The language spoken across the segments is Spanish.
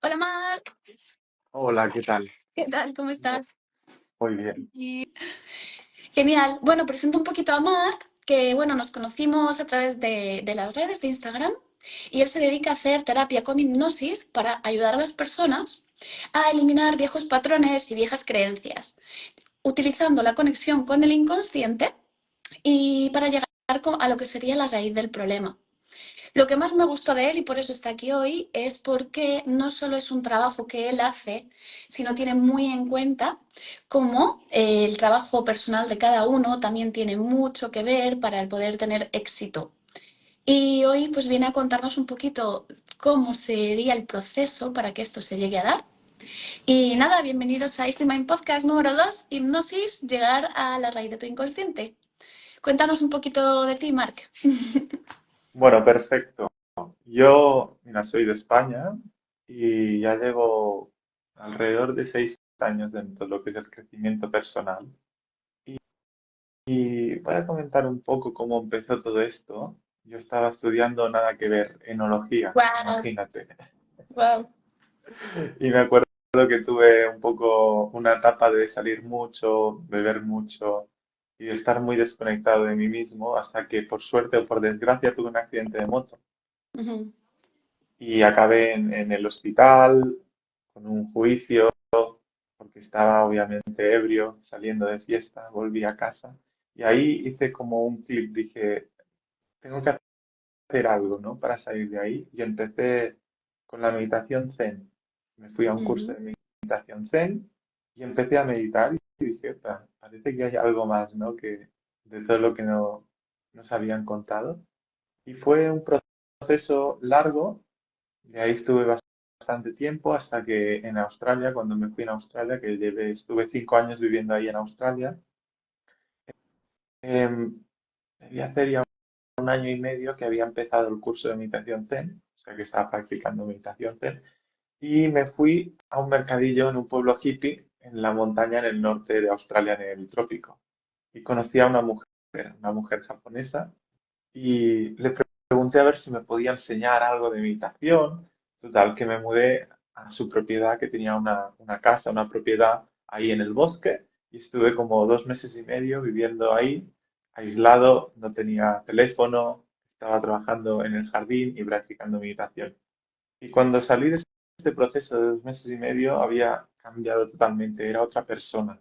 Hola Marc, Hola, ¿qué tal? ¿qué tal? ¿Cómo Mu- estás? Muy bien. Genial. Bueno, presento un poquito a Marc, que bueno, nos conocimos a través de las redes de Instagram y él se dedica a hacer terapia con hipnosis para ayudar a las personas a eliminar viejos patrones y viejas creencias, utilizando la conexión con el inconsciente y para llegar a lo que sería la raíz del problema. Lo que más me gustó de él, y por eso está aquí hoy, es porque no solo es un trabajo que él hace, sino tiene muy en cuenta cómo el trabajo personal de cada uno también tiene mucho que ver para el poder tener éxito. Y hoy pues viene a contarnos un poquito cómo sería el proceso para que esto se llegue a dar. Y nada, bienvenidos a Easy Mind Podcast número 2, Hipnosis, llegar a la raíz de tu inconsciente. Cuéntanos un poquito de ti, Marc. Bueno, perfecto. Yo, mira, soy de España y ya llevo alrededor de 6 años dentro de lo que es el crecimiento personal. Y voy a comentar un poco cómo empezó todo esto. Yo estaba estudiando nada que ver, enología, Wow, imagínate. wow. Y me acuerdo que tuve un poco una etapa de salir mucho, beber mucho y de estar muy desconectado de mí mismo hasta que por suerte o por desgracia tuve un accidente de moto. Ujú. Y acabé en el hospital con un juicio porque estaba obviamente ebrio, saliendo de fiesta, volví a casa y ahí hice como un clip, dije, tengo que hacer algo, ¿no? Para salir de ahí y empecé con la meditación Zen. Me fui a un curso Ujú. de meditación Zen y empecé a meditar y dije, parece que hay algo más, ¿no? Que de todo lo que no nos habían contado. Y fue un proceso largo. De ahí estuve bastante tiempo hasta que en Australia, cuando me fui a Australia, que estuve 5 años viviendo ahí en Australia, debía hacer ya un año y medio que había empezado el curso de meditación Zen, o sea que estaba practicando meditación Zen, y me fui a un mercadillo en un pueblo hippie en la montaña en el norte de Australia, en el trópico, y conocí a una mujer japonesa, y le pregunté a ver si me podía enseñar algo de meditación. Total, que me mudé a su propiedad, que tenía una casa, una propiedad ahí en el bosque, y estuve como 2 meses y medio viviendo ahí, aislado, no tenía teléfono, estaba trabajando en el jardín y practicando meditación. Y cuando salí de este proceso de 2 meses y medio, había cambiado totalmente, era otra persona.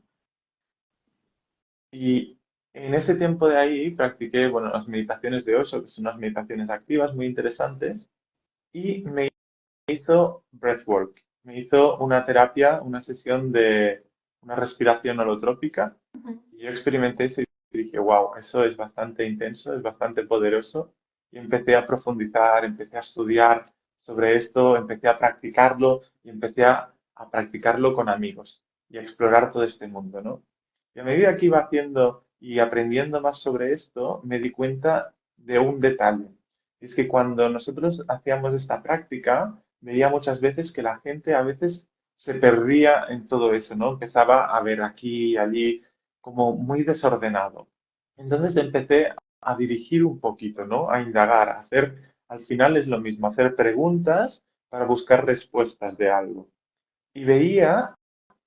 Y en ese tiempo de ahí practiqué, bueno, las meditaciones de Osho, que son unas meditaciones activas muy interesantes, y me hizo breathwork. Me hizo una terapia, una sesión de una respiración holotrópica, y yo experimenté eso y dije, wow, eso es bastante intenso, es bastante poderoso, y empecé a profundizar, empecé a estudiar sobre esto, empecé a practicarlo y empecé a practicarlo con amigos y a explorar todo este mundo, ¿no? Y a medida que iba haciendo y aprendiendo más sobre esto, me di cuenta de un detalle. Es que cuando nosotros hacíamos esta práctica, veía muchas veces que la gente a veces se perdía en todo eso, ¿no? Empezaba a ver aquí y allí como muy desordenado. Entonces empecé a dirigir un poquito, ¿no? A indagar, a hacer, al final es lo mismo, hacer preguntas para buscar respuestas de algo. Y veía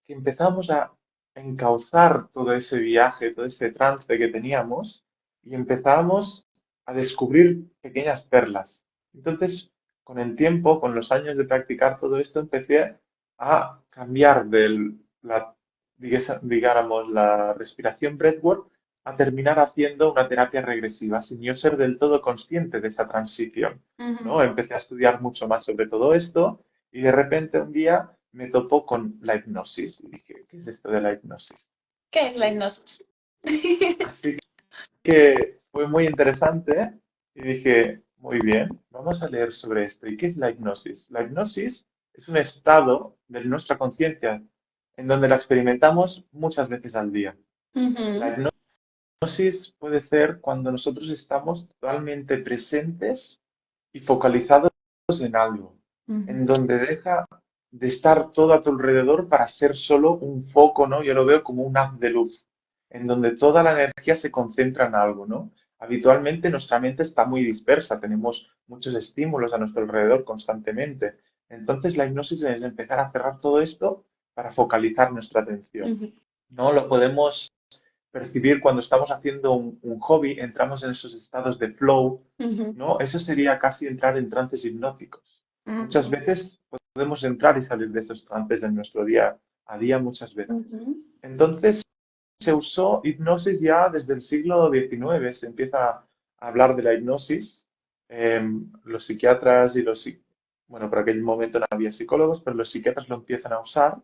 que empezamos a encauzar todo ese viaje, todo ese trance que teníamos y empezamos a descubrir pequeñas perlas. Entonces, con el tiempo, con los años de practicar todo esto, empecé a cambiar de digamos, la respiración breathwork a terminar haciendo una terapia regresiva, sin yo ser del todo consciente de esa transición, Ujú. ¿no? Empecé a estudiar mucho más sobre todo esto y de repente un día me topo con la hipnosis y dije, ¿qué es esto de la hipnosis? ¿Qué es la Así, hipnosis? así que fue muy interesante y dije, muy bien, vamos a leer sobre esto. ¿Y qué es la hipnosis? La hipnosis es un estado de nuestra conciencia en donde la experimentamos muchas veces al día. La Ujú. hipnosis puede ser cuando nosotros estamos totalmente presentes y focalizados en algo, Ujú. en donde deja de estar todo a tu alrededor para ser solo un foco, ¿no? Yo lo veo como un haz de luz, en donde toda la energía se concentra en algo, ¿no? Habitualmente nuestra mente está muy dispersa, tenemos muchos estímulos a nuestro alrededor constantemente. Entonces la hipnosis es empezar a cerrar todo esto para focalizar nuestra atención. Ujú, ¿No? Lo podemos percibir cuando estamos haciendo un hobby, entramos en esos estados de flow, ujú, ¿no? Eso sería casi entrar en trances hipnóticos. Muchas ujú, veces podemos entrar y salir de esos trances en nuestro día a día muchas veces. ujú, Entonces, se usó hipnosis ya desde el siglo XIX, se empieza a hablar de la hipnosis. Los psiquiatras y bueno, por aquel momento no había psicólogos, pero los psiquiatras lo empiezan a usar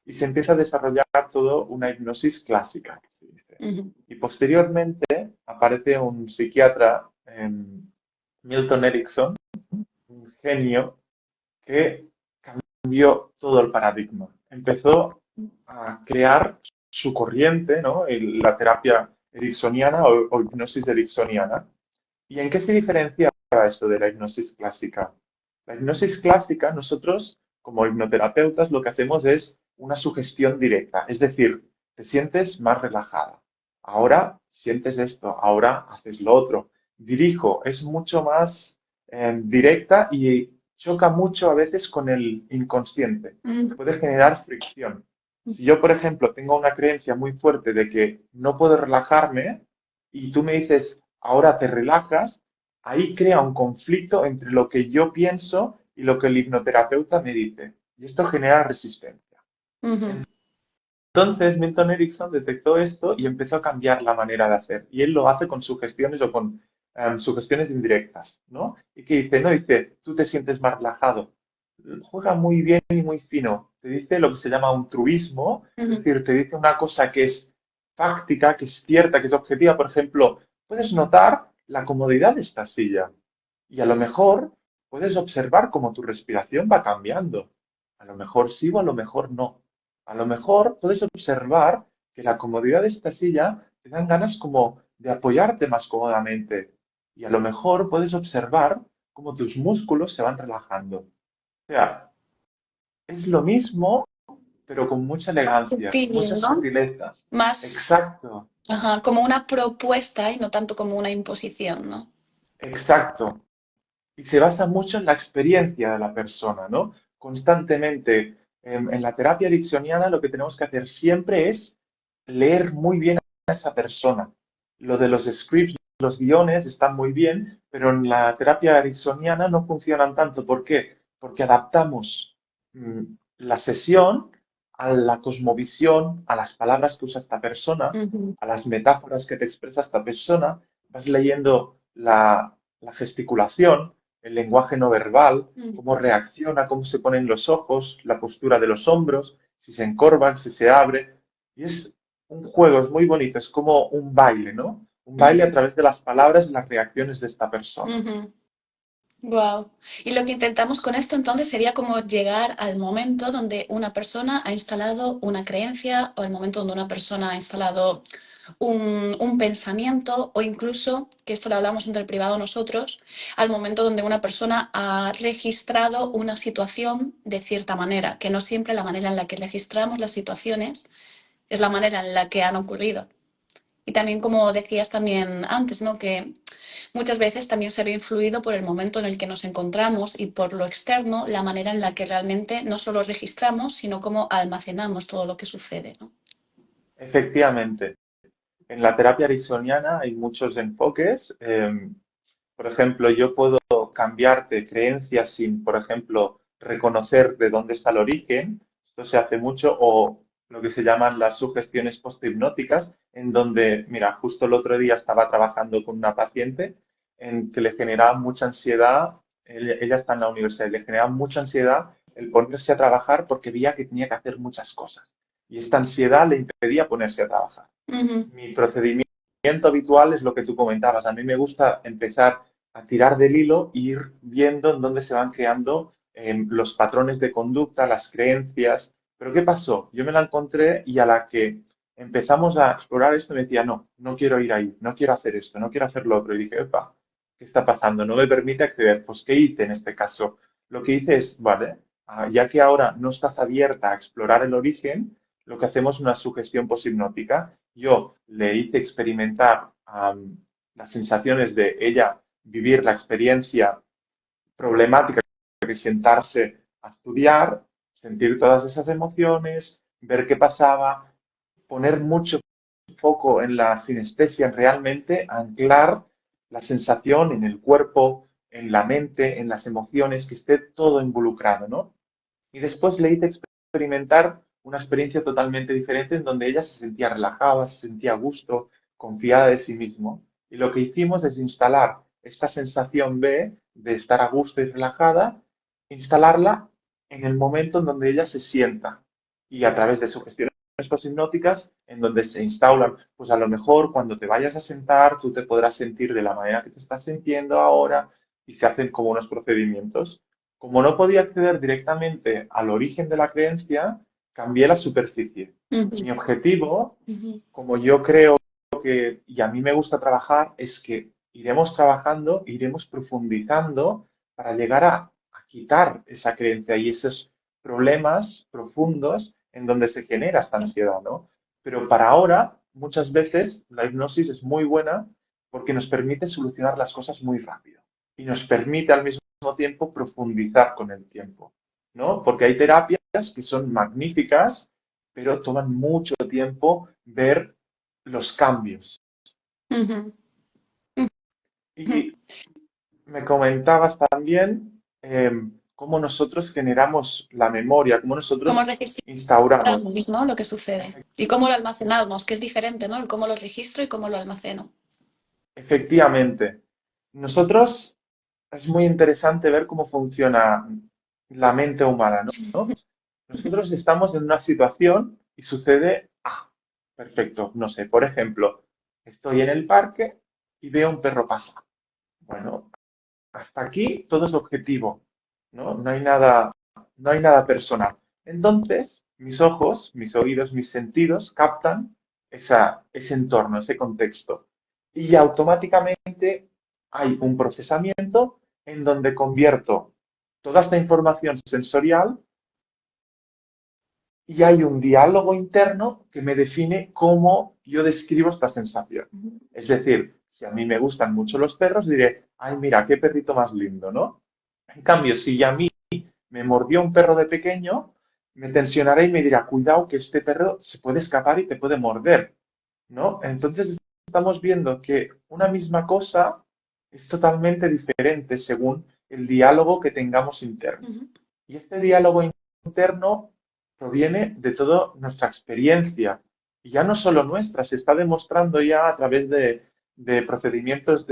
y se empieza a desarrollar todo una hipnosis clásica, que se dice. ujú, Y posteriormente aparece un psiquiatra, Milton Erickson, un genio que cambió todo el paradigma. Empezó a crear su corriente, ¿no? La terapia ericksoniana o hipnosis ericksoniana. ¿Y en qué se diferencia esto de la hipnosis clásica? La hipnosis clásica, nosotros como hipnoterapeutas lo que hacemos es una sugestión directa, es decir, te sientes más relajada. Ahora sientes esto, ahora haces lo otro. Dirijo, es mucho más directa y choca mucho a veces con el inconsciente. ujú, Puede generar fricción. Si yo, por ejemplo, tengo una creencia muy fuerte de que no puedo relajarme y tú me dices, ahora te relajas, ahí crea un conflicto entre lo que yo pienso y lo que el hipnoterapeuta me dice. Y esto genera resistencia. ujú, Entonces, Milton Erickson detectó esto y empezó a cambiar la manera de hacer. Y él lo hace con sugestiones o con sugestiones indirectas, ¿no? Y que dice, no, dice, tú te sientes más relajado. Juega muy bien y muy fino. Te dice lo que se llama un truismo, es ujú, decir, te dice una cosa que es fáctica, que es cierta, que es objetiva. Por ejemplo, puedes notar la comodidad de esta silla y a lo mejor puedes observar cómo tu respiración va cambiando. A lo mejor sí o a lo mejor no. A lo mejor puedes observar que la comodidad de esta silla te dan ganas como de apoyarte más cómodamente. Y a lo mejor puedes observar cómo tus músculos se van relajando. O sea, es lo mismo, pero con mucha más elegancia, mucha sutil, ¿no? sutileza. Más, Exacto, ajá, como una propuesta y no tanto como una imposición, ¿no? exacto. Y se basa mucho en la experiencia de la persona, ¿no? Constantemente. En la terapia ericksoniana lo que tenemos que hacer siempre es leer muy bien a esa persona. Lo de los scripts, los guiones están muy bien, pero en la terapia ericksoniana no funcionan tanto. ¿Por qué? Porque adaptamos mm, la sesión a la cosmovisión, a las palabras que usa esta persona, Ujú, a las metáforas que te expresa esta persona. Vas leyendo la gesticulación, el lenguaje no verbal, cómo ujú. reacciona, cómo se ponen los ojos, la postura de los hombros, si se encorvan, si se abre. Y es un juego, es muy bonito, es como un baile, ¿no? Un baile a través de las palabras y las reacciones de esta persona. Wow. Y lo que intentamos con esto entonces sería como llegar al momento donde una persona ha instalado una creencia o el momento donde una persona ha instalado un pensamiento o incluso, que esto lo hablamos entre el privado nosotros, al momento donde una persona ha registrado una situación de cierta manera, que no siempre la manera en la que registramos las situaciones es la manera en la que han ocurrido. Y también, como decías también antes, ¿no? Que muchas veces también se ve influido por el momento en el que nos encontramos y por lo externo, la manera en la que realmente no solo registramos, sino cómo almacenamos todo lo que sucede, ¿no? Efectivamente, en la terapia ericksoniana hay muchos enfoques. Por ejemplo, yo puedo cambiarte creencias sin, por ejemplo, reconocer de dónde está el origen. Esto se hace mucho, o lo que se llaman las sugestiones posthipnóticas, en donde, mira, justo el otro día estaba trabajando con una paciente en que le generaba mucha ansiedad. Ella está en la universidad y le generaba mucha ansiedad el ponerse a trabajar porque veía que tenía que hacer muchas cosas. Y esta ansiedad le impedía ponerse a trabajar. Ujú, Mi procedimiento habitual es lo que tú comentabas. A mí me gusta empezar a tirar del hilo e ir viendo en dónde se van creando los patrones de conducta, las creencias. Pero ¿qué pasó? Yo me la encontré y a la que empezamos a explorar esto me decía, no, no quiero ir ahí, no quiero hacer esto, no quiero hacer lo otro. Y dije, epa, ¿qué está pasando? No me permite acceder. Pues, ¿qué hice en este caso? Lo que hice es, vale, ya que ahora no estás abierta a explorar el origen, lo que hacemos es una sugestión poshipnótica. Yo le hice experimentar las sensaciones de ella vivir la experiencia problemática que sentarse a estudiar, sentir todas esas emociones, ver qué pasaba, poner mucho foco en la sinestesia, en realmente anclar la sensación en el cuerpo, en la mente, en las emociones, que esté todo involucrado, ¿no? Y después le hice experimentar una experiencia totalmente diferente en donde ella se sentía relajada, se sentía a gusto, confiada de sí mismo. Y lo que hicimos es instalar esta sensación B de estar a gusto y relajada, instalarla en el momento en donde ella se sienta y a través de sugestiones poshipnóticas en donde se instauran, pues a lo mejor cuando te vayas a sentar tú te podrás sentir de la manera que te estás sintiendo ahora y se hacen como unos procedimientos. Como no podía acceder directamente al origen de la creencia, cambié la superficie. Mi Ujú, objetivo, ujú. como yo creo que, y a mí me gusta trabajar, es que iremos trabajando, iremos profundizando para llegar a quitar esa creencia y esos problemas profundos en donde se genera esta ansiedad, ¿no? Pero para ahora, muchas veces la hipnosis es muy buena porque nos permite solucionar las cosas muy rápido y nos permite al mismo tiempo profundizar con el tiempo, ¿no? Porque hay terapias que son magníficas, pero toman mucho tiempo ver los cambios. Ujú, ujú. Y me comentabas también cómo nosotros generamos la memoria, cómo ¿Cómo nosotros instauramos. registramos, ¿no? Lo que sucede. Y cómo lo almacenamos, que es diferente, ¿no? El cómo lo registro y cómo lo almaceno. Efectivamente, nosotros es muy interesante ver cómo funciona la mente humana, ¿no? Nosotros estamos en una situación y sucede, perfecto, no sé, por ejemplo, estoy en el parque y veo un perro pasar. Bueno, hasta aquí todo es objetivo, ¿no? No hay nada personal. Entonces, mis ojos, mis oídos, mis sentidos captan ese entorno, ese contexto. Y automáticamente hay un procesamiento en donde convierto toda esta información sensorial y hay un diálogo interno que me define cómo yo describo esta sensación. Es decir, si a mí me gustan mucho los perros, diré, ay, mira, qué perrito más lindo, ¿no? En cambio, si a mí me mordió un perro de pequeño, me tensionaré y me dirá, cuidado que este perro se puede escapar y te puede morder, ¿no? Entonces estamos viendo que una misma cosa es totalmente diferente según el diálogo que tengamos interno. Ujú. Y este diálogo interno proviene de toda nuestra experiencia. Y ya no solo nuestra, se está demostrando ya a través de procedimientos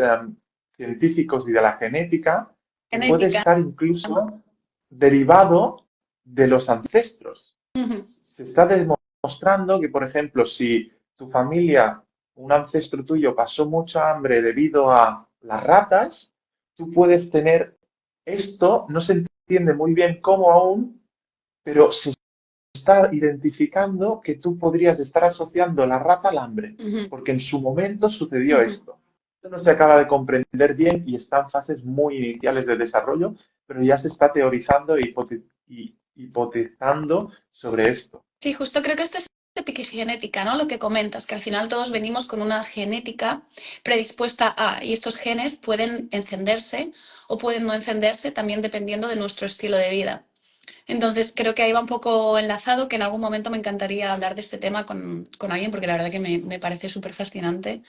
científicos y de la genética que puede Genética. estar incluso derivado de los ancestros. Ujú, Se está demostrando que, por ejemplo, si tu familia, un ancestro tuyo pasó mucha hambre debido a las ratas, tú puedes tener esto, no se entiende muy bien cómo aún, pero se está identificando que tú podrías estar asociando la rata al hambre, ujú, porque en su momento sucedió ujú. esto. Esto no se acaba de comprender bien y está en fases muy iniciales de desarrollo, pero ya se está teorizando e hipotezando sobre esto. Sí, justo creo que esto es epigenética, ¿no? Lo que comentas, que al final todos venimos con una genética predispuesta a, y estos genes pueden encenderse o pueden no encenderse también dependiendo de nuestro estilo de vida. Entonces, creo que ahí va un poco enlazado, que en algún momento me encantaría hablar de este tema con alguien, porque la verdad que me parece súper fascinante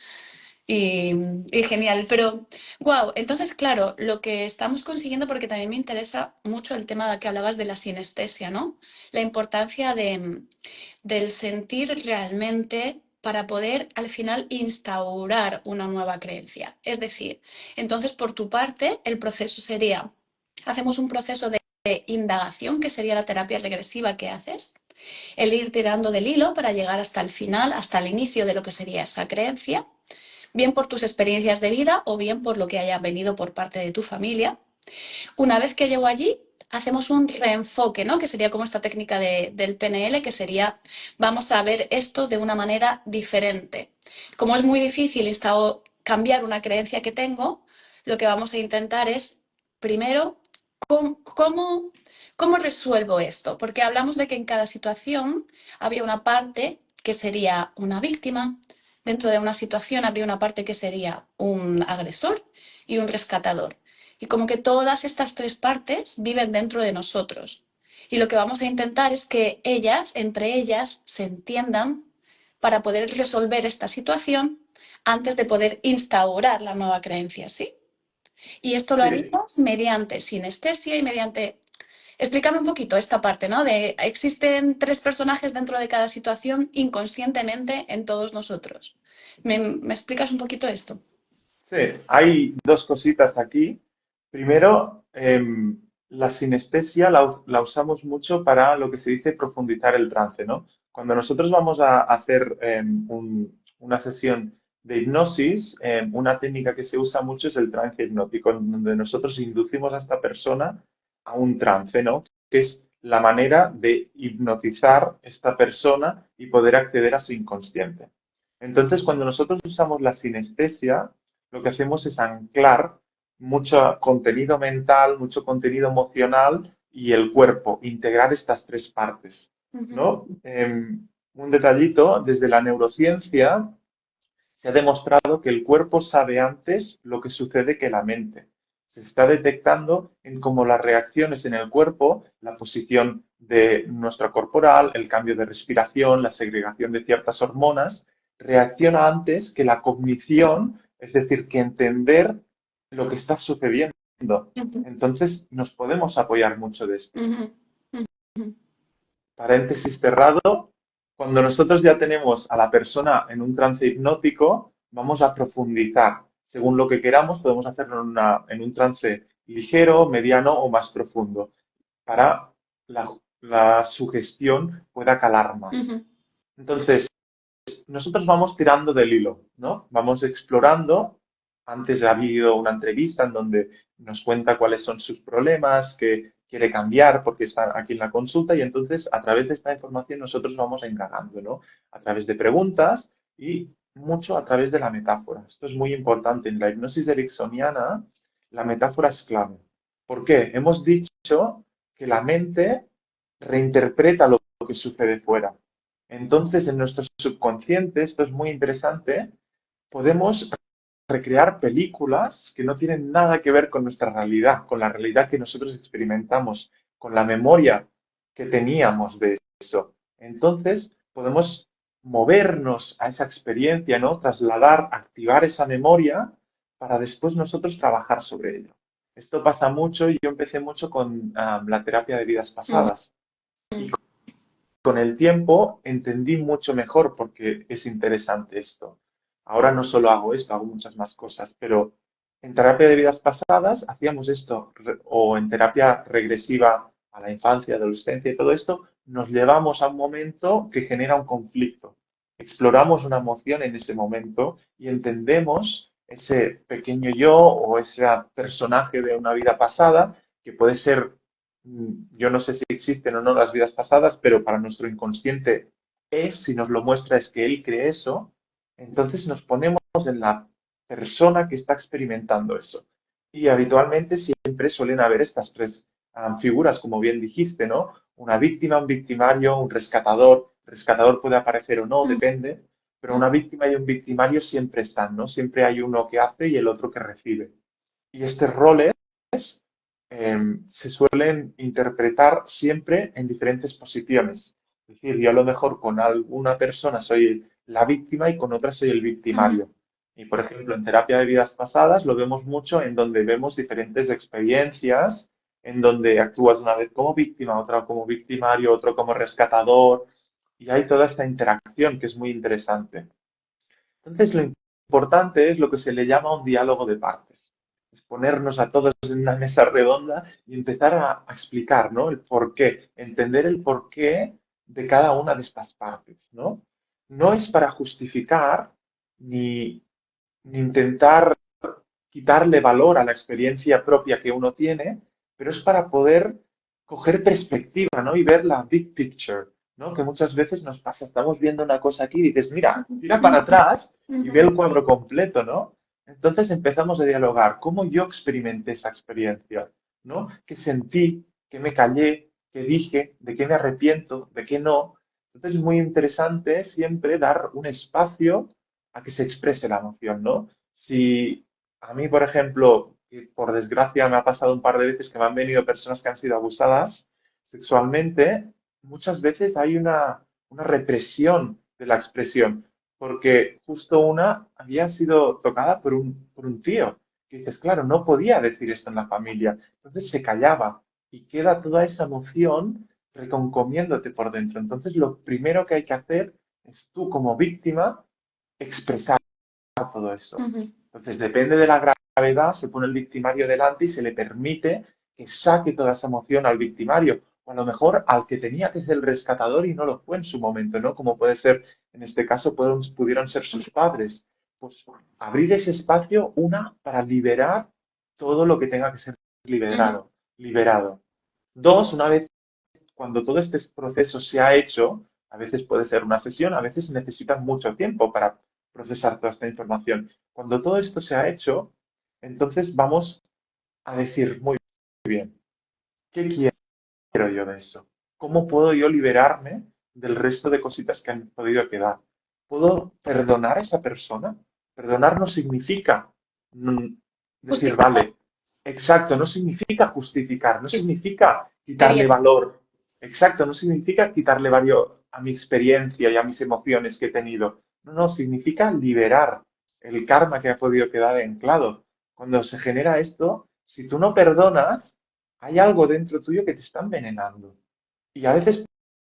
y, y genial. Pero, wow, entonces, claro, lo que estamos consiguiendo, porque también me interesa mucho el tema de que hablabas de la sinestesia, ¿no? La importancia del sentir realmente para poder al final instaurar una nueva creencia. Es decir, entonces por tu parte el proceso sería, hacemos un proceso de indagación, que sería la terapia regresiva que haces, el ir tirando del hilo para llegar hasta el final, hasta el inicio de lo que sería esa creencia, bien por tus experiencias de vida o bien por lo que haya venido por parte de tu familia. Una vez que llego allí, hacemos un reenfoque, ¿no? Que sería como esta técnica del PNL, que sería, vamos a ver esto de una manera diferente. Como es muy difícil cambiar una creencia que tengo, lo que vamos a intentar es, primero, ¿cómo, cómo resuelvo esto? Porque hablamos de que en cada situación había una parte que sería una víctima, dentro de una situación habría una parte que sería un agresor y un rescatador. Y como que todas estas tres partes viven dentro de nosotros. Y lo que vamos a intentar es que ellas, entre ellas, se entiendan para poder resolver esta situación antes de poder instaurar la nueva creencia, ¿sí? Y esto lo Sí, harías mediante sinestesia y mediante... Explícame un poquito esta parte, ¿no? De existen tres personajes dentro de cada situación inconscientemente en todos nosotros. ¿Me explicas un poquito esto? sí, hay dos cositas aquí. Primero, la sinestesia la usamos mucho para lo que se dice profundizar el trance, ¿no? Cuando nosotros vamos a hacer una sesión de hipnosis, una técnica que se usa mucho es el trance hipnótico, en donde nosotros inducimos a esta persona a un trance, ¿no? Que es la manera de hipnotizar esta persona y poder acceder a su inconsciente. Entonces, cuando nosotros usamos la sinestesia, lo que hacemos es anclar mucho contenido mental, mucho contenido emocional y el cuerpo, integrar estas tres partes, Ujú, ¿no? Un detallito, desde la neurociencia se ha demostrado que el cuerpo sabe antes lo que sucede que la mente. Se está detectando en cómo las reacciones en el cuerpo, la posición de nuestra corporal, el cambio de respiración, la segregación de ciertas hormonas, reacciona antes que la cognición, es decir, que entender lo que está sucediendo. ujú, Entonces, nos podemos apoyar mucho de esto. ujú, ujú, Paréntesis cerrado, cuando nosotros ya tenemos a la persona en un trance hipnótico, vamos a profundizar. Según lo que queramos, podemos hacerlo en un trance ligero, mediano o más profundo, para la sugestión pueda calar más. ujú, Entonces, nosotros vamos tirando del hilo, ¿no? Vamos explorando. Antes ha habido una entrevista en donde nos cuenta cuáles son sus problemas, qué quiere cambiar porque está aquí en la consulta y entonces a través de esta información nosotros vamos indagando, ¿no? A través de preguntas y mucho a través de la metáfora. Esto es muy importante. En la hipnosis ericksoniana, la metáfora es clave. ¿Por qué? Hemos dicho que la mente reinterpreta lo que sucede fuera. Entonces, en nuestro subconsciente, esto es muy interesante, podemos recrear películas que no tienen nada que ver con nuestra realidad, con la realidad que nosotros experimentamos, con la memoria que teníamos de eso. Entonces, podemos movernos a esa experiencia, ¿no? Trasladar, activar esa memoria para después nosotros trabajar sobre ello. Esto pasa mucho y yo empecé mucho con la terapia de vidas ujú, pasadas. Y con el tiempo entendí mucho mejor porque es interesante esto. Ahora no solo hago esto, hago muchas más cosas, pero en terapia de vidas pasadas hacíamos esto, o en terapia regresiva a la infancia, adolescencia y todo esto, nos llevamos a un momento que genera un conflicto. Exploramos una emoción en ese momento y entendemos ese pequeño yo o ese personaje de una vida pasada que puede ser yo no sé si existen o no las vidas pasadas, pero para nuestro inconsciente es, si nos lo muestra es que él cree eso, entonces nos ponemos en la persona que está experimentando eso. Y habitualmente siempre suelen haber estas tres figuras, como bien dijiste, ¿no? Una víctima, un victimario, un rescatador. Rescatador puede aparecer o no, depende, pero una víctima y un victimario siempre están, ¿no? Siempre hay uno que hace y el otro que recibe. Y estos roles se suelen interpretar siempre en diferentes posiciones. Es decir, yo a lo mejor con alguna persona soy la víctima y con otra soy el ujú, victimario. Y por ejemplo, en terapia de vidas pasadas lo vemos mucho en donde vemos diferentes experiencias, en donde actúas una vez como víctima, otra como victimario, otro como rescatador, y hay toda esta interacción que es muy interesante. Entonces, lo importante es lo que se le llama un diálogo de partes. Es ponernos a todos en una mesa redonda y empezar a explicar, ¿no? El porqué, entender el porqué de cada una de estas partes, ¿no? No es para justificar ni, ni intentar quitarle valor a la experiencia propia que uno tiene, pero es para poder coger perspectiva, ¿no? Y ver la big picture, ¿no? Que muchas veces nos pasa, estamos viendo una cosa aquí y dices, mira, tira para ujú, atrás y ve ujú, el cuadro completo, ¿no? Entonces empezamos a dialogar, ¿cómo yo experimenté esa experiencia? ¿No? ¿Qué sentí? ¿Qué me callé? ¿Qué dije? ¿De qué me arrepiento? ¿De qué no? Entonces es muy interesante siempre dar un espacio a que se exprese la emoción, ¿no? Si a mí, por ejemplo, y por desgracia me ha pasado un par de veces que me han venido personas que han sido abusadas, sexualmente, muchas veces hay una represión de la expresión, porque justo una había sido tocada por un tío, que dices, claro, no podía decir esto en la familia, entonces se callaba y queda toda esa emoción reconcomiéndote por dentro. Entonces, lo primero que hay que hacer es tú como víctima expresar todo eso. Ujú. Entonces, depende de la gravedad, se pone el victimario delante y se le permite que saque toda esa emoción al victimario, o a lo mejor al que tenía que ser el rescatador y no lo fue en su momento, ¿no? Como puede ser, en este caso, pudieron ser sus padres. Pues abrir ese espacio, una, para liberar todo lo que tenga que ser Ujú. liberado. Dos, una vez cuando todo este proceso se ha hecho, a veces puede ser una sesión, a veces se necesita mucho tiempo para procesar toda esta información. Cuando todo esto se ha hecho, entonces vamos a decir, muy bien, ¿qué quiero yo de eso? ¿Cómo puedo yo liberarme del resto de cositas que han podido quedar? ¿Puedo perdonar a esa persona? Perdonar no significa mm, decir, Justificar. vale, exacto, no significa justificar, no Sí, sí, significa qué quitarle bien. valor, exacto, no significa quitarle valor a mi experiencia y a mis emociones que he tenido. No, no, significa liberar el karma que ha podido quedar anclado. Cuando se genera esto, si tú no perdonas, hay algo dentro tuyo que te está envenenando. Y a veces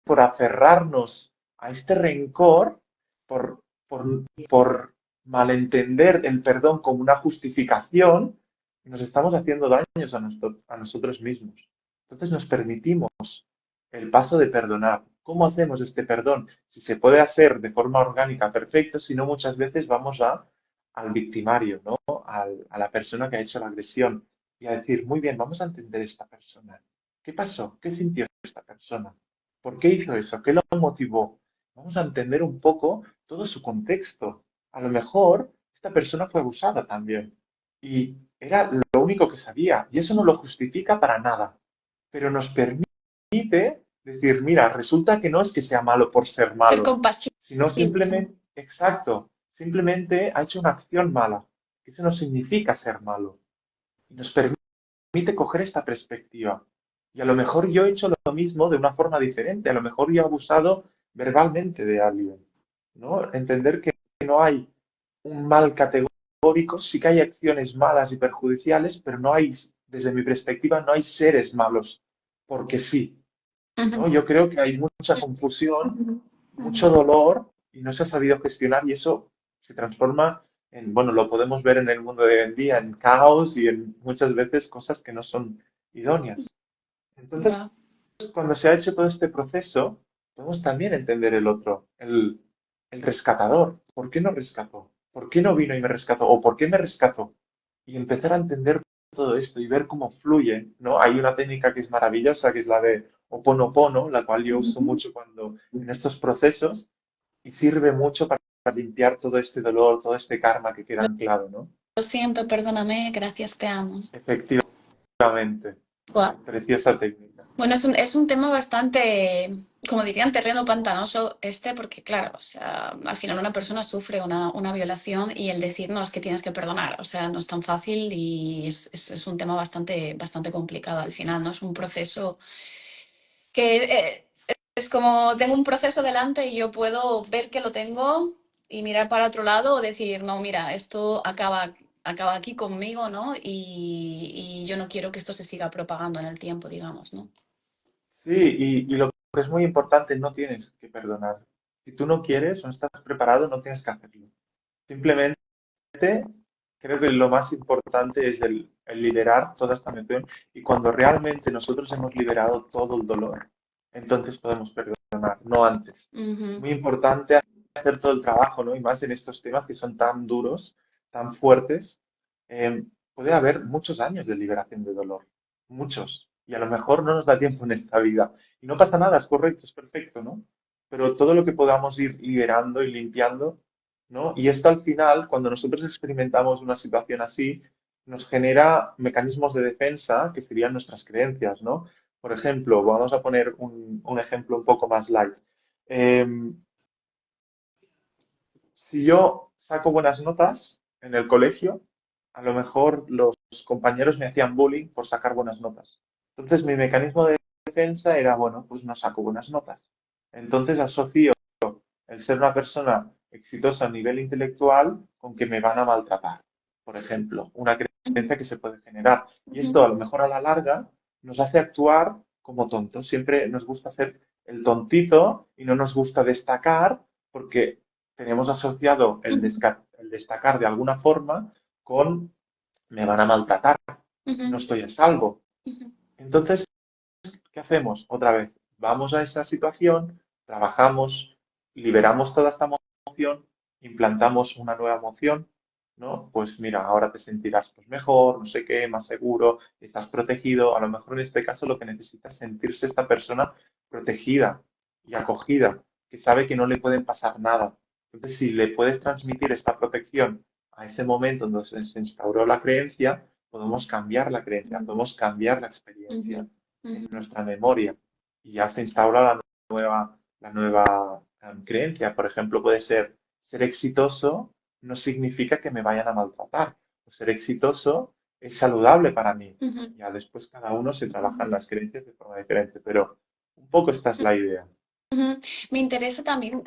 por aferrarnos a este rencor, por malentender el perdón como una justificación, nos estamos haciendo daños a nosotros mismos. Entonces nos permitimos el paso de perdonar. ¿Cómo hacemos este perdón? Si se puede hacer de forma orgánica, perfecto, si no muchas veces vamos al victimario, ¿no? A la persona que ha hecho la agresión y a decir, muy bien, vamos a entender esta persona. ¿Qué pasó? ¿Qué sintió esta persona? ¿Por qué hizo eso? ¿Qué lo motivó? Vamos a entender un poco todo su contexto. A lo mejor esta persona fue abusada también y era lo único que sabía y eso no lo justifica para nada, pero nos permite decir, mira, resulta que no es que sea malo por ser Ser malo, compasivo. sino simplemente, exacto, simplemente ha hecho una acción mala. Eso no significa ser malo. Y nos permite coger esta perspectiva. Y a lo mejor yo he hecho lo mismo de una forma diferente, a lo mejor yo he abusado verbalmente de alguien, ¿no? Entender que no hay un mal categórico, sí que hay acciones malas y perjudiciales, pero no hay, desde mi perspectiva, no hay seres malos, porque sí, Ujú. ¿no? Yo creo que hay mucha confusión, Ujú. mucho Ujú. dolor y no se ha sabido gestionar y eso se transforma en, bueno, lo podemos ver en el mundo de hoy en día, en caos y en muchas veces cosas que no son idóneas. Entonces, Guau. cuando se ha hecho todo este proceso, podemos también entender el otro, el rescatador. ¿Por qué no rescató? ¿Por qué no vino y me rescató? ¿O por qué me rescató? Y empezar a entender todo esto y ver cómo fluye, ¿no? Hay una técnica que es maravillosa, que es la de Oponopono, la cual yo uso Ujú. mucho cuando en estos procesos y sirve mucho para limpiar todo este dolor, todo este karma que queda anclado, ¿no? Lo siento, perdóname, gracias, te amo. Efectivamente, Guau. preciosa técnica. Bueno, es un tema bastante, como dirían, terreno pantanoso este, porque claro, o sea, al final una persona sufre una violación y el decir, no, es que tienes que perdonar, o sea, no es tan fácil y es un tema bastante, bastante complicado al final, ¿no? Es un proceso que es como, tengo un proceso delante y yo puedo ver que lo tengo y mirar para otro lado o decir, no, mira, esto acaba aquí conmigo, ¿no? Y yo no quiero que esto se siga propagando en el tiempo, digamos, ¿no? Sí, y lo que es muy importante, no tienes que perdonar. Si tú no quieres o no estás preparado, no tienes que hacerlo. Simplemente creo que lo más importante es el liberar toda esta emoción y cuando realmente nosotros hemos liberado todo el dolor, entonces podemos perdonar, no antes. Ujú. Muy importante hacer todo el trabajo, ¿no? Y más en estos temas que son tan duros, tan fuertes, puede haber muchos años de liberación de dolor, muchos. Y a lo mejor no nos da tiempo en esta vida. Y no pasa nada, es correcto, es perfecto, ¿no? Pero todo lo que podamos ir liberando y limpiando, ¿no? Y esto al final, cuando nosotros experimentamos una situación así, nos genera mecanismos de defensa que serían nuestras creencias, ¿no? Por ejemplo, vamos a poner un ejemplo un poco más light. Em, si yo saco buenas notas en el colegio, a lo mejor los compañeros me hacían bullying por sacar buenas notas. Entonces, mi mecanismo de defensa era, bueno, pues no saco buenas notas. Entonces asocio el ser una persona exitosa a nivel intelectual con que me van a maltratar, por ejemplo, una ujú, creencia que se puede generar. Y ujú, esto a lo mejor a la larga nos hace actuar como tontos. Siempre nos gusta ser el tontito y no nos gusta destacar porque tenemos asociado ujú, el destacar de alguna forma con me van a maltratar, no ujú, estoy a salvo. ujú, Entonces, ¿qué hacemos? Otra vez, vamos a esa situación, trabajamos, liberamos toda esta emoción, implantamos una nueva emoción, ¿no? Pues mira, ahora te sentirás pues mejor, no sé qué, más seguro, estás protegido. A lo mejor en este caso lo que necesita es sentirse esta persona protegida y acogida, que sabe que no le puede pasar nada. Entonces, si le puedes transmitir esta protección a ese momento donde se instauró la creencia, podemos cambiar la creencia, podemos cambiar la experiencia ujú, en ujú, nuestra memoria y ya se instaura la nueva creencia. Por ejemplo, puede ser exitoso no significa que me vayan a maltratar. Ser exitoso es saludable para mí. ujú. Ya después cada uno se trabaja en las creencias de forma diferente, pero un poco esta es la idea. Ujú. Me interesa también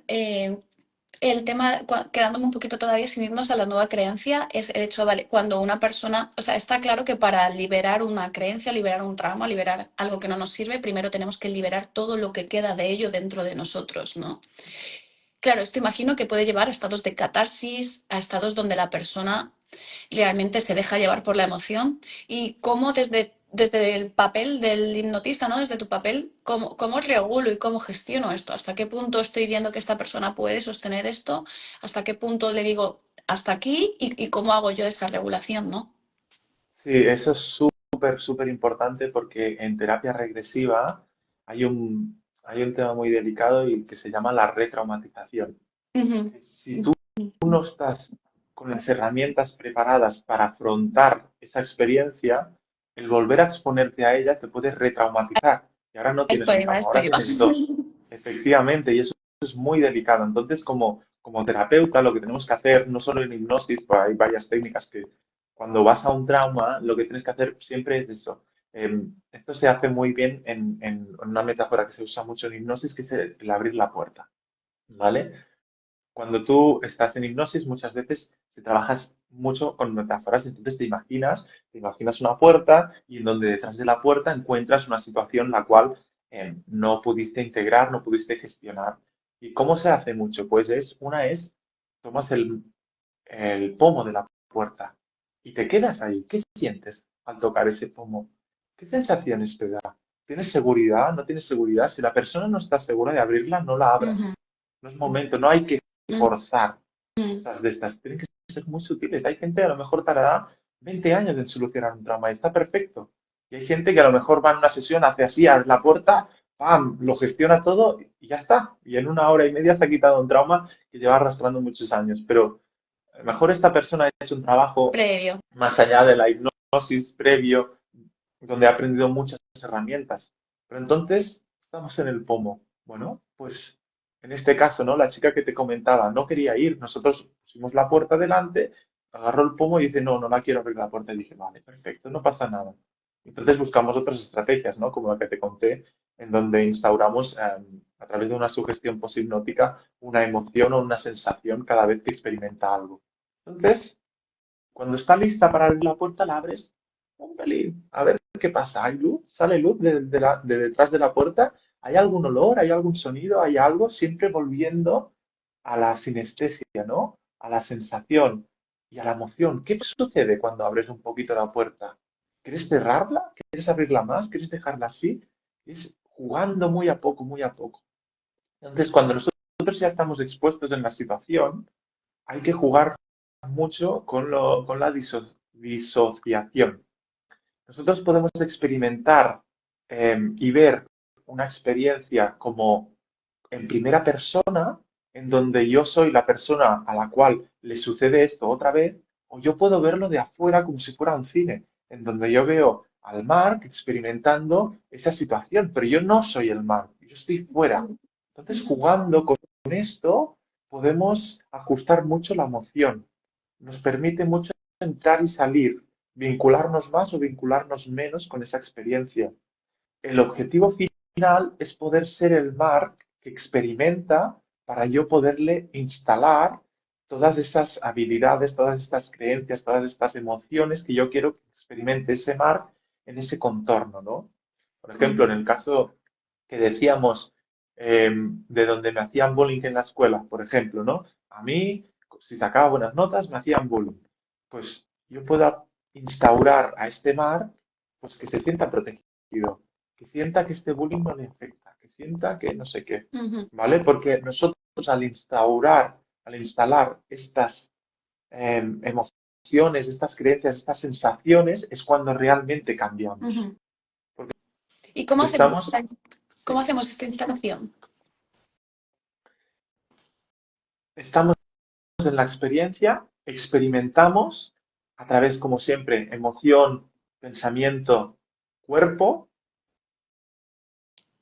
el tema, quedándome un poquito todavía sin irnos a la nueva creencia, es el hecho, vale, cuando una persona, o sea, está claro que para liberar una creencia, liberar un trauma, liberar algo que no nos sirve, primero tenemos que liberar todo lo que queda de ello dentro de nosotros, ¿no? Claro, esto imagino que puede llevar a estados de catarsis, a estados donde la persona realmente se deja llevar por la emoción y cómo desde el papel del hipnotista, ¿no? Desde tu papel, cómo regulo y cómo gestiono esto, hasta qué punto estoy viendo que esta persona puede sostener esto, hasta qué punto le digo hasta aquí y cómo hago yo esa regulación, ¿no? Sí, eso es súper, súper importante porque en terapia regresiva hay un tema muy delicado y que se llama la retraumatización. Ujú, Que si tú no estás con las herramientas preparadas para afrontar esa experiencia, el volver a exponerte a ella te puede retraumatizar. Y ahora no tienes un a trauma, esto ahora iba. tienes dos. Efectivamente, y eso es muy delicado. Entonces, como terapeuta, lo que tenemos que hacer, no solo en hipnosis, pues hay varias técnicas que cuando vas a un trauma, lo que tienes que hacer siempre es eso. Esto se hace muy bien en una metáfora que se usa mucho en hipnosis, que es el abrir la puerta. ¿Vale? Cuando tú estás en hipnosis, muchas veces se trabajas mucho con metáforas, entonces te imaginas una puerta y en donde detrás de la puerta encuentras una situación la cual no pudiste integrar, no pudiste gestionar. ¿Y cómo se hace mucho? Pues tomas el pomo de la puerta y te quedas ahí. ¿Qué sientes al tocar ese pomo? ¿Qué sensaciones te da? ¿Tienes seguridad? ¿No tienes seguridad? Si la persona no está segura de abrirla, no la Ujú, abras. No es momento, no hay que ujú, forzar cosas de estas. Tienen que ser muy sutiles. Hay gente que a lo mejor tardará 20 años en solucionar un trauma y está perfecto. Y hay gente que a lo mejor va en una sesión, hace así, abre la puerta, ¡pam!, lo gestiona todo y ya está. Y en una hora y media se ha quitado un trauma que lleva arrastrando muchos años. Pero a lo mejor esta persona ha hecho un trabajo previo. más allá de la hipnosis previo, donde ha aprendido muchas herramientas. Pero entonces estamos en el pomo. Bueno, pues en este caso, ¿no? La chica que te comentaba no quería ir. Nosotros pusimos la puerta delante, agarró el pomo y dice, no, no la quiero abrir la puerta. Y dije, vale, perfecto, no pasa nada. Entonces buscamos otras estrategias, ¿no? Como la que te conté, en donde instauramos a través de una sugestión poshipnótica una emoción o una sensación cada vez que experimenta algo. Entonces, cuando está lista para abrir la puerta, la abres un pelín. A ver qué pasa. ¿Hay luz? ¿Sale luz de detrás de la puerta? ¿Hay algún olor? ¿Hay algún sonido? ¿Hay algo? Siempre volviendo a la sinestesia, ¿no? A la sensación y a la emoción. ¿Qué sucede cuando abres un poquito la puerta? ¿Quieres cerrarla? ¿Quieres abrirla más? ¿Quieres dejarla así? Es jugando muy a poco, muy a poco. Entonces, cuando nosotros ya estamos expuestos en la situación, hay que jugar mucho con la disociación. Nosotros podemos experimentar y ver una experiencia como en primera persona, en donde yo soy la persona a la cual le sucede esto otra vez, o yo puedo verlo de afuera como si fuera un cine, en donde yo veo al Mark experimentando esta situación, pero yo no soy el Mark, yo estoy fuera. Entonces, Ujú, jugando con esto, podemos ajustar mucho la emoción. Nos permite mucho entrar y salir, vincularnos más o vincularnos menos con esa experiencia. El objetivo final es poder ser el Mark que experimenta para yo poderle instalar todas esas habilidades, todas estas creencias, todas estas emociones que yo quiero que experimente ese Mark en ese contorno, ¿no? Por ejemplo, en Ujú, el caso que decíamos de donde me hacían bullying en la escuela, por ejemplo, ¿no? A mí, si sacaba buenas notas, me hacían bullying. Pues yo puedo instaurar a este Mark, pues que se sienta protegido, que sienta que este bullying no le afecta, que sienta que no sé qué, ujú, ¿vale? Porque nosotros al instalar estas emociones, estas creencias, estas sensaciones, es cuando realmente cambiamos. ujú. ¿Y cómo hacemos Estamos, cómo sí, hacemos esta instalación? estamos en la experiencia, experimentamos a través, como siempre, emoción, pensamiento, cuerpo,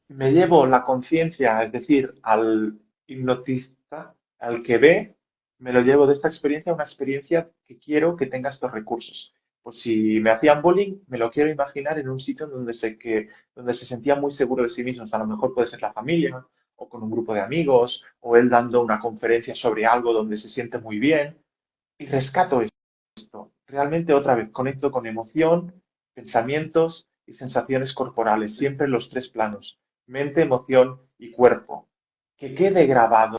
me llevo la conciencia, es decir, al hipnotista, al que ve, me lo llevo de esta experiencia a una experiencia que quiero que tenga estos recursos. Pues si me hacían bullying, me lo quiero imaginar en un sitio donde se sentía muy seguro de sí mismo. O sea, a lo mejor puede ser la familia, o con un grupo de amigos, o él dando una conferencia sobre algo donde se siente muy bien. Y rescato esto. Realmente otra vez conecto con emoción, pensamientos y sensaciones corporales, siempre en los tres planos, mente, emoción y cuerpo. Que quede grabado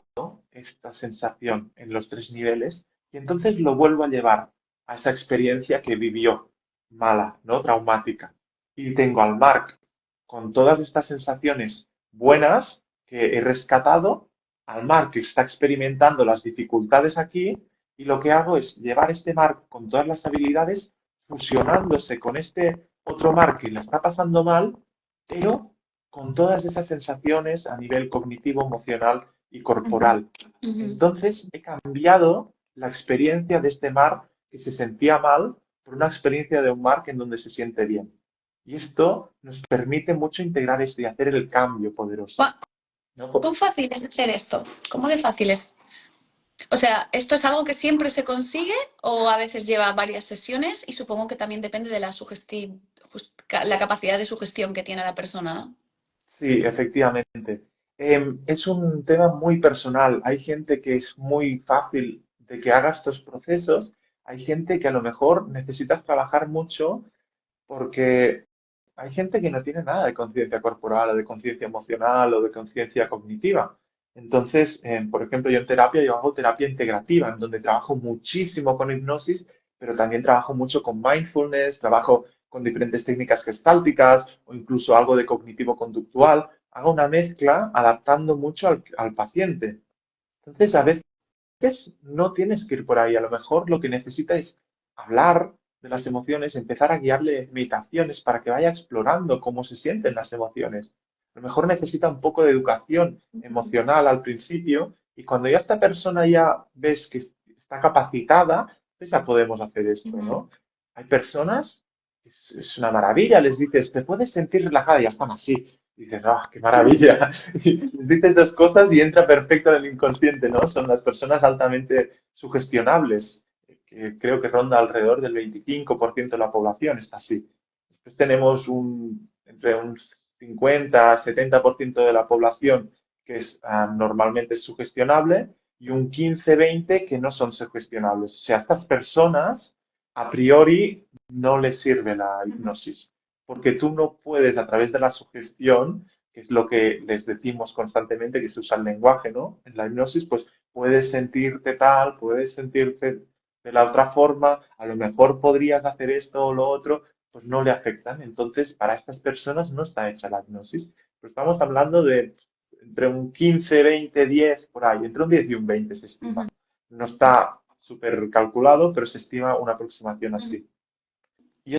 esta sensación en los tres niveles y entonces lo vuelvo a llevar a esa experiencia que vivió mala, ¿no? Traumática. Y tengo al Mark con todas estas sensaciones buenas que he rescatado, al Mark que está experimentando las dificultades aquí y lo que hago es llevar este Mark con todas las habilidades, fusionándose con este otro Mark que le está pasando mal, pero con todas esas sensaciones a nivel cognitivo, emocional y Ujú, corporal. ujú. Entonces he cambiado la experiencia de este Mark que se sentía mal por una experiencia de un Mark en donde se siente bien. Y esto nos permite mucho integrar esto y hacer el cambio poderoso, ¿Cuán ¿no? cuán fácil es hacer esto? ¿Cómo de fácil es? O sea, ¿esto es algo que siempre se consigue o a veces lleva varias sesiones? Y supongo que también depende de la capacidad de sugestión que tiene la persona, ¿no? Sí, efectivamente. Es un tema muy personal. Hay gente que es muy fácil de que haga estos procesos. Hay gente que a lo mejor necesitas trabajar mucho porque hay gente que no tiene nada de conciencia corporal o de conciencia emocional o de conciencia cognitiva. Entonces, por ejemplo, yo en terapia, yo hago terapia integrativa, en donde trabajo muchísimo con hipnosis, pero también trabajo mucho con mindfulness, trabajo con diferentes técnicas gestálticas o incluso algo de cognitivo-conductual. Hago una mezcla adaptando mucho al paciente. Entonces, a veces no tienes que ir por ahí. A lo mejor lo que necesita es hablar de las emociones, empezar a guiarle meditaciones para que vaya explorando cómo se sienten las emociones. A lo mejor necesita un poco de educación emocional al principio y cuando ya esta persona ya ves que está capacitada, pues ya podemos hacer esto, Ujú, ¿no? Hay personas, es una maravilla, les dices, te puedes sentir relajada y ya están así. Y dices, ¡ah, qué maravilla! Y les dices dos cosas y entra perfecto en el inconsciente, ¿no? Son las personas altamente sugestionables, que creo que ronda alrededor del 25% de la población, está así. Después tenemos entre un 50-70% de la población que es normalmente sugestionable y un 15-20 que no son sugestionables. O sea, a estas personas a priori no les sirve la ujú, hipnosis, porque tú no puedes a través de la sugestión, que es lo que les decimos constantemente, que se usa el lenguaje, ¿no? En la hipnosis, pues puedes sentirte tal, puedes sentirte de la otra forma, a lo mejor podrías hacer esto o lo otro, pues no le afectan. Entonces, para estas personas no está hecha la hipnosis. Pues estamos hablando de entre un 15, 20, 10, por ahí, entre un 10 y un 20 se ujú, estima. No está súper calculado, pero se estima una aproximación ujú. así. Y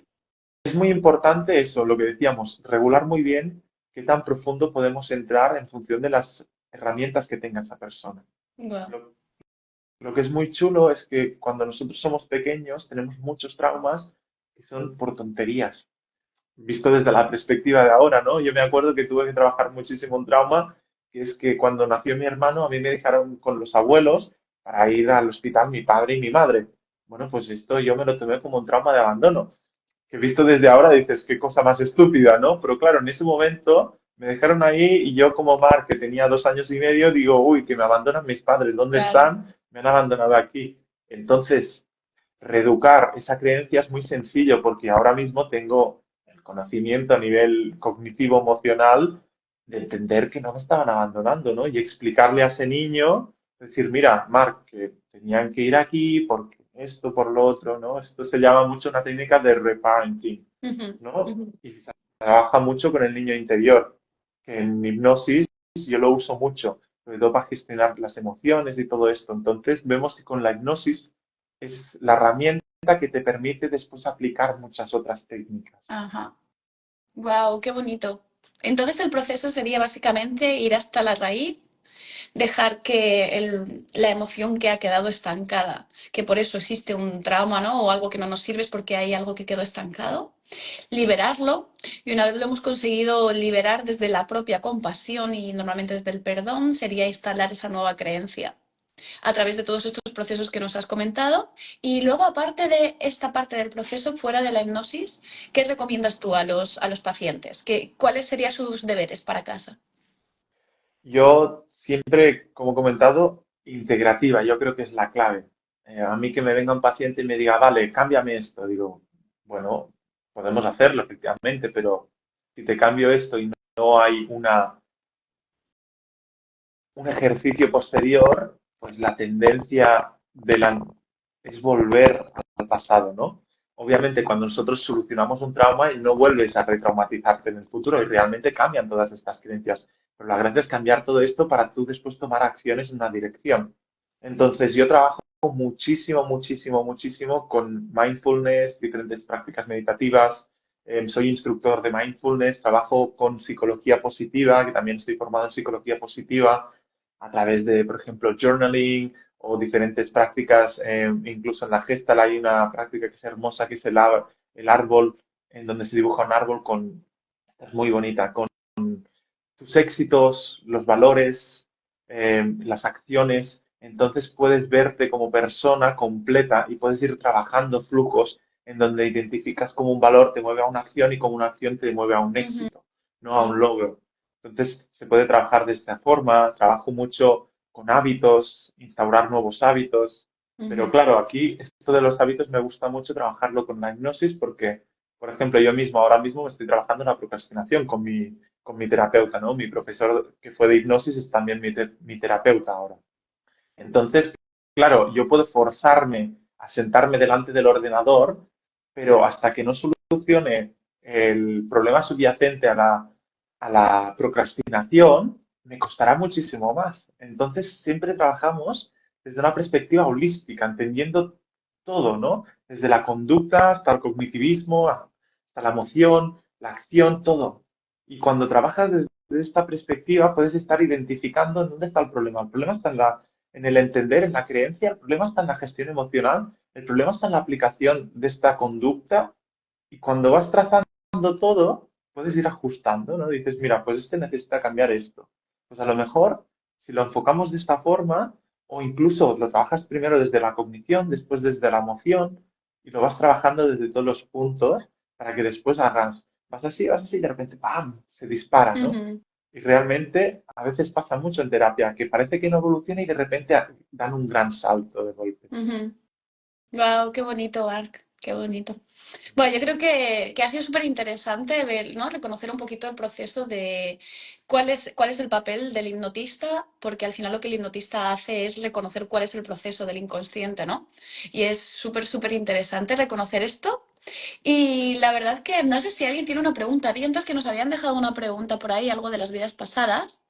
es muy importante eso, lo que decíamos, regular muy bien qué tan profundo podemos entrar en función de las herramientas que tenga esa persona. Guau. Lo, lo que es muy chulo es que cuando nosotros somos pequeños tenemos muchos traumas que son por tonterías, visto desde la perspectiva de ahora, ¿no? Yo me acuerdo que tuve que trabajar muchísimo un trauma, que es que cuando nació mi hermano, a mí me dejaron con los abuelos para ir al hospital mi padre y mi madre. Bueno, pues esto yo me lo tomé como un trauma de abandono, que visto desde ahora dices, qué cosa más estúpida, ¿no? Pero claro, en ese momento Me dejaron ahí y yo como Mark, que tenía 2 años y medio, digo, uy, que me abandonan mis padres, ¿dónde Claro. están? Me han abandonado aquí. Entonces, reeducar esa creencia es muy sencillo porque ahora mismo tengo el conocimiento a nivel cognitivo, emocional, de entender que no me estaban abandonando, ¿no? Y explicarle a ese niño, decir, mira, Mark, que tenían que ir aquí porque esto, por lo otro, ¿no? Esto se llama mucho una técnica de reparenting, Ujú, ¿no? ujú. Y se trabaja mucho con el niño interior, que en hipnosis yo lo uso mucho, sobre todo para gestionar las emociones y todo esto. Entonces, vemos que con la hipnosis es la herramienta que te permite después aplicar muchas otras técnicas. Ajá. Wow, qué bonito. Entonces el proceso sería básicamente ir hasta la raíz, dejar que la emoción que ha quedado estancada, que por eso existe un trauma, ¿no? O algo que no nos sirve es porque hay algo que quedó estancado, liberarlo. Y una vez lo hemos conseguido liberar desde la propia compasión y normalmente desde el perdón, sería instalar esa nueva creencia a través de todos estos procesos que nos has comentado. Y luego, aparte de esta parte del proceso, fuera de la hipnosis, ¿qué recomiendas tú a los pacientes? ¿Cuáles serían sus deberes para casa? Yo siempre, como he comentado, integrativa, yo creo que es la clave. A mí que me venga un paciente y me diga, vale, cámbiame esto, digo, bueno, podemos hacerlo efectivamente, pero si te cambio esto y no hay un ejercicio posterior, pues la tendencia es volver al pasado, ¿no? Obviamente, cuando nosotros solucionamos un trauma, no vuelves a retraumatizarte en el futuro y realmente cambian todas estas creencias. Pero la gracia es cambiar todo esto para tú después tomar acciones en una dirección. Entonces, yo trabajo muchísimo, muchísimo, muchísimo con mindfulness, diferentes prácticas meditativas. Soy instructor de mindfulness, trabajo con psicología positiva, que también estoy formado en psicología positiva a través de, por ejemplo, journaling o diferentes prácticas, incluso en la Gestalt hay una práctica que es hermosa, que es el árbol, en donde se dibuja un árbol es muy bonita, con tus éxitos, los valores, las acciones. Entonces puedes verte como persona completa y puedes ir trabajando flujos en donde identificas cómo un valor te mueve a una acción y cómo una acción te mueve a un Ujú, éxito, no a un ujú, logro. Entonces se puede trabajar de esta forma. Trabajo mucho con hábitos, instaurar nuevos hábitos. Pero ujú, claro, aquí esto de los hábitos me gusta mucho trabajarlo con la hipnosis porque, por ejemplo, yo mismo ahora mismo me estoy trabajando en la procrastinación con mi terapeuta, ¿no? Mi profesor que fue de hipnosis es también mi terapeuta ahora. Entonces, claro, yo puedo forzarme a sentarme delante del ordenador, pero hasta que no solucione el problema subyacente a la procrastinación, me costará muchísimo más. Entonces, siempre trabajamos desde una perspectiva holística, entendiendo todo, ¿no? Desde la conducta hasta el cognitivismo, hasta la emoción, la acción, todo. Y cuando trabajas desde esta perspectiva, puedes estar identificando dónde está el problema. El problema está en el entender, en la creencia, el problema está en la gestión emocional, el problema está en la aplicación de esta conducta y cuando vas trazando todo, puedes ir ajustando, ¿no? Dices, mira, pues este necesita cambiar esto. Pues a lo mejor, si lo enfocamos de esta forma, o incluso lo trabajas primero desde la cognición, después desde la emoción, y lo vas trabajando desde todos los puntos para que después vas así, y de repente, ¡pam!, se dispara, ¿no? ujú, Y realmente a veces pasa mucho en terapia, que parece que no evoluciona y de repente dan un gran salto de golpe. ujú. Wow, qué bonito, Arc, qué bonito. Bueno, yo creo que ha sido súper interesante ver, ¿no? Reconocer un poquito el proceso de cuál es el papel del hipnotista, porque al final lo que el hipnotista hace es reconocer cuál es el proceso del inconsciente, ¿no? Y es súper, súper interesante reconocer esto. Y la verdad que no sé si alguien tiene una pregunta. Vi antes que nos habían dejado una pregunta por ahí, algo de las vidas pasadas.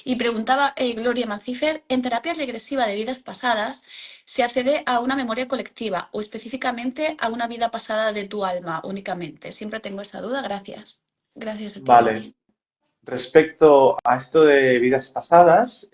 Y preguntaba Gloria Mancifer, en terapia regresiva de vidas pasadas, ¿se accede a una memoria colectiva o específicamente a una vida pasada de tu alma únicamente? Siempre tengo esa duda, gracias. Gracias a ti, Gloria. Vale, respecto a esto de vidas pasadas,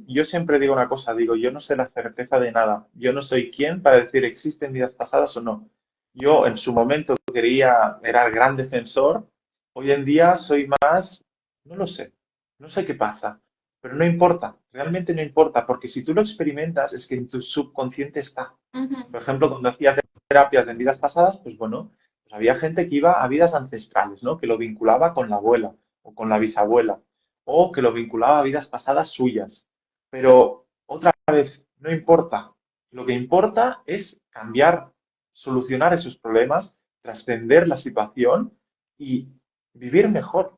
yo siempre digo una cosa, digo, yo no sé la certeza de nada. Yo no soy quien para decir existen vidas pasadas o no. Yo en su momento era el gran defensor, hoy en día soy más, no lo sé, no sé qué pasa, pero no importa, realmente no importa, porque si tú lo experimentas es que en tu subconsciente está. Ujú, Por ejemplo, cuando hacía terapias en vidas pasadas, pues bueno, pues había gente que iba a vidas ancestrales, ¿no? Que lo vinculaba con la abuela o con la bisabuela, o que lo vinculaba a vidas pasadas suyas. Pero otra vez, no importa. Lo que importa es cambiar, solucionar esos problemas, trascender la situación y vivir mejor.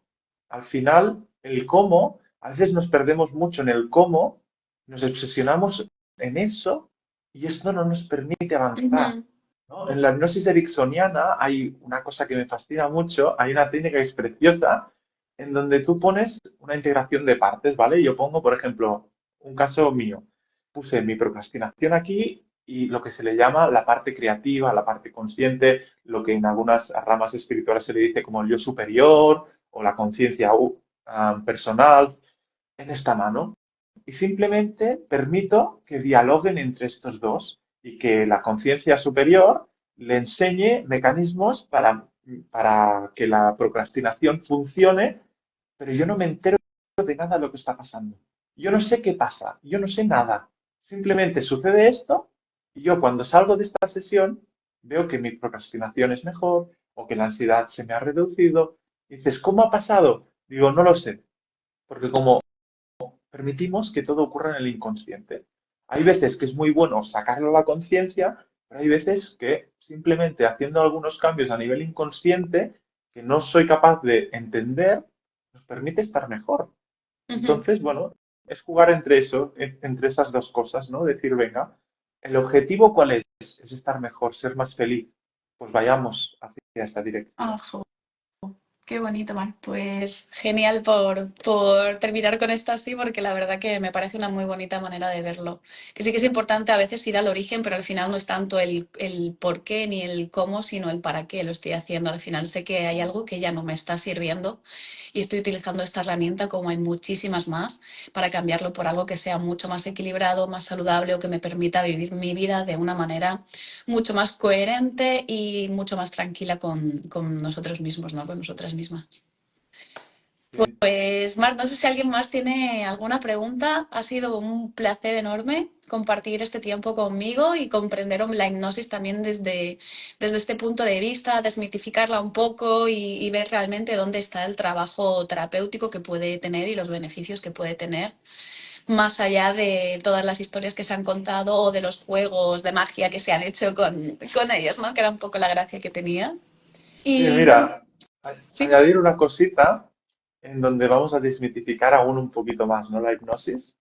Al final, el cómo, a veces nos perdemos mucho en el cómo, nos obsesionamos en eso y esto no nos permite avanzar, Ujú, ¿no? En la hipnosis ericksoniana hay una cosa que me fascina mucho, hay una técnica que es preciosa, en donde tú pones una integración de partes, ¿vale? Yo pongo, por ejemplo, un caso mío. Puse mi procrastinación aquí y lo que se le llama la parte creativa, la parte consciente, lo que en algunas ramas espirituales se le dice como el yo superior o la conciencia personal, en esta mano. Y simplemente permito que dialoguen entre estos dos y que la conciencia superior le enseñe mecanismos para que la procrastinación funcione, pero yo no me entero de nada de lo que está pasando. Yo no sé qué pasa, yo no sé nada. Simplemente sucede esto y yo cuando salgo de esta sesión veo que mi procrastinación es mejor o que la ansiedad se me ha reducido. Y dices, ¿cómo ha pasado? Digo, no lo sé, porque como permitimos que todo ocurra en el inconsciente. Hay veces que es muy bueno sacarlo a la conciencia, pero hay veces que simplemente haciendo algunos cambios a nivel inconsciente que no soy capaz de entender, nos permite estar mejor. ujú. Entonces, bueno, es jugar entre eso, entre esas dos cosas, ¿no? Decir, venga, ¿el objetivo cuál es? Es estar mejor, ser más feliz. Pues vayamos hacia esta dirección. Ojo. Qué bonito, Mar. Pues genial por terminar con esto así, porque la verdad que me parece una muy bonita manera de verlo. Que sí que es importante a veces ir al origen, pero al final no es tanto el por qué ni el cómo, sino el para qué lo estoy haciendo. Al final sé que hay algo que ya no me está sirviendo y estoy utilizando esta herramienta, como hay muchísimas más, para cambiarlo por algo que sea mucho más equilibrado, más saludable o que me permita vivir mi vida de una manera mucho más coherente y mucho más tranquila con nosotros mismos, ¿no? Con nosotras mismas. Sí. Pues, Marc, no sé si alguien más tiene alguna pregunta. Ha sido un placer enorme compartir este tiempo conmigo y comprender la hipnosis también desde este punto de vista, desmitificarla un poco y ver realmente dónde está el trabajo terapéutico que puede tener y los beneficios que puede tener, más allá de todas las historias que se han contado o de los juegos de magia que se han hecho con ellos, ¿no? Que era un poco la gracia que tenía. Sí, Y bueno, mira, sí. añadir una cosita en donde vamos a desmitificar aún un poquito más, ¿no? La hipnosis.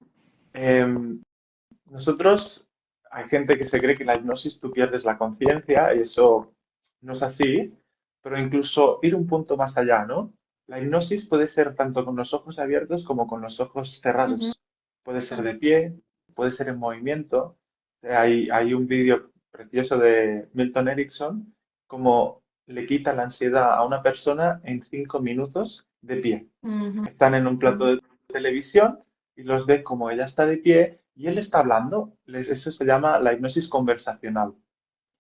Em, Nosotros, hay gente que se cree que en la hipnosis tú pierdes la conciencia y eso no es así, pero incluso ir un punto más allá, ¿no? La hipnosis puede ser tanto con los ojos abiertos como con los ojos Ujú, cerrados. Puede ser de pie, puede ser en movimiento. Hay un vídeo precioso de Milton Erickson, como le quita la ansiedad a una persona en 5 minutos de pie. ujú, Están en un plato ujú. de televisión y los ve como ella está de pie y él está hablando. Eso se llama la hipnosis conversacional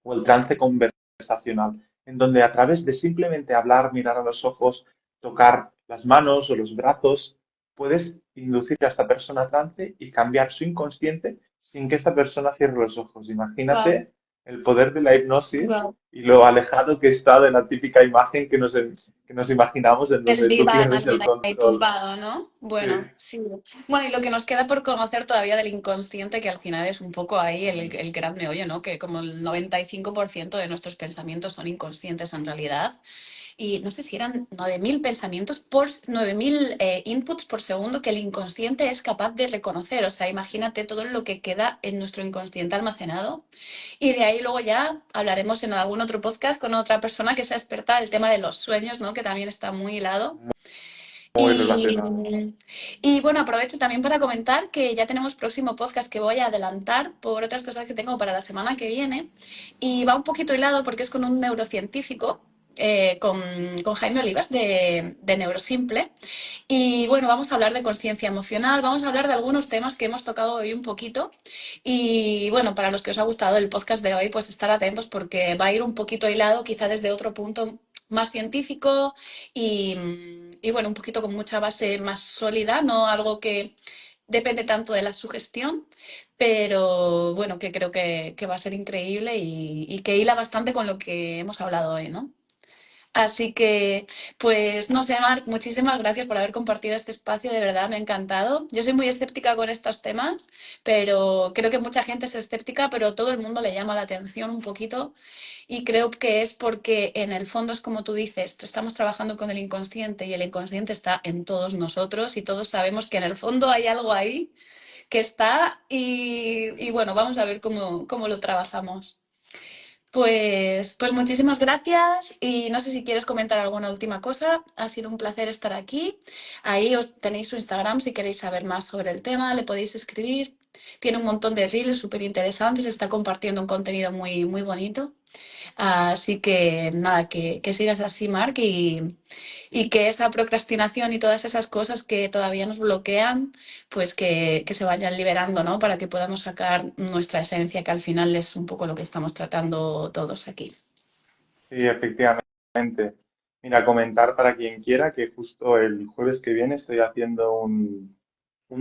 o el trance conversacional, en donde a través de simplemente hablar, mirar a los ojos, tocar las manos o los brazos, puedes inducir a esta persona a trance y cambiar su inconsciente sin que esta persona cierre los ojos. Wow, Imagínate el poder de la hipnosis wow. y lo alejado que está de la típica imagen que nos imaginamos en El donde tú diván pierdes alguien el ahí control. tumbado, ¿no? Sí, Bueno, sí. Bueno, y lo que nos queda por conocer todavía del inconsciente, que al final es un poco ahí el gran meollo, ¿no? Que como el 95% de nuestros pensamientos son inconscientes en realidad. Y no sé si eran 9.000 pensamientos 9.000 inputs por segundo que el inconsciente es capaz de reconocer. O sea, imagínate todo lo que queda en nuestro inconsciente almacenado. Y de ahí luego ya hablaremos en algún otro podcast con otra persona que sea experta del tema de los sueños, ¿no? Que también está muy hilado. muy Y, relacionado. y bueno, aprovecho también para comentar que ya tenemos próximo podcast que voy a adelantar por otras cosas que tengo para la semana que viene. Y va un poquito hilado porque es con un neurocientífico, con Jaime Olivas de Neurosimple. Y bueno, vamos a hablar de conciencia emocional, vamos a hablar de algunos temas que hemos tocado hoy un poquito. Y bueno, para los que os ha gustado el podcast de hoy, pues estar atentos porque va a ir un poquito hilado, quizá desde otro punto más científico y bueno, un poquito con mucha base más sólida, no algo que depende tanto de la sugestión, pero bueno, que creo que va a ser increíble y que hila bastante con lo que hemos hablado hoy, ¿no? Así que, pues no sé, Marc, muchísimas gracias por haber compartido este espacio, de verdad me ha encantado. Yo soy muy escéptica con estos temas, pero creo que mucha gente es escéptica, pero todo el mundo le llama la atención un poquito y creo que es porque en el fondo es como tú dices, estamos trabajando con el inconsciente y el inconsciente está en todos nosotros y todos sabemos que en el fondo hay algo ahí que está y bueno, vamos a ver cómo lo trabajamos. Pues muchísimas gracias y no sé si quieres comentar alguna última cosa. Ha sido un placer estar aquí. Ahí os tenéis su Instagram si queréis saber más sobre el tema, le podéis escribir. Tiene un montón de reels súper interesantes, está compartiendo un contenido muy, muy bonito. Así que nada, que sigas así, Marc, y que esa procrastinación y todas esas cosas que todavía nos bloquean, pues que se vayan liberando, ¿no? Para que podamos sacar nuestra esencia, que al final es un poco lo que estamos tratando todos aquí. Sí, efectivamente. Mira, comentar para quien quiera que justo el jueves que viene estoy haciendo un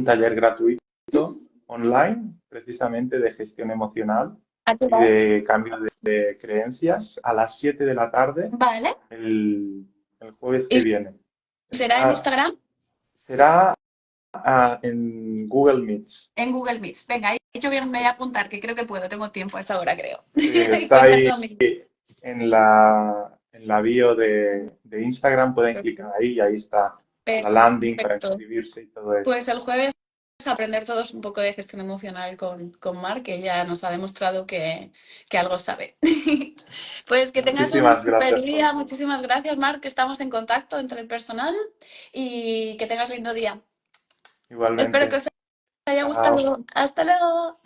taller gratuito ¿Mm? online, precisamente de gestión emocional ¿A qué y hora? de cambio de creencias a las 7 de la tarde Vale. el, el jueves que ¿Y viene. será en Está- Instagram? será en Google Meets. En Google Meets. Venga, ahí yo me voy a apuntar, que creo que puedo, tengo tiempo a esa hora, creo. Y Está cuenta ahí conmigo. en la bio de Instagram, pueden clicar ahí y ahí está la landing para Perfecto. inscribirse y todo eso. Pues el jueves aprender todos un poco de gestión emocional con Marc, que ya nos ha demostrado que algo sabe. Pues que tengas un Muchísimas super gracias por día. todo. Muchísimas gracias, Marc, que estamos en contacto entre el personal y que tengas lindo día. Espero que Igualmente. os haya Chao. gustado. Hasta luego.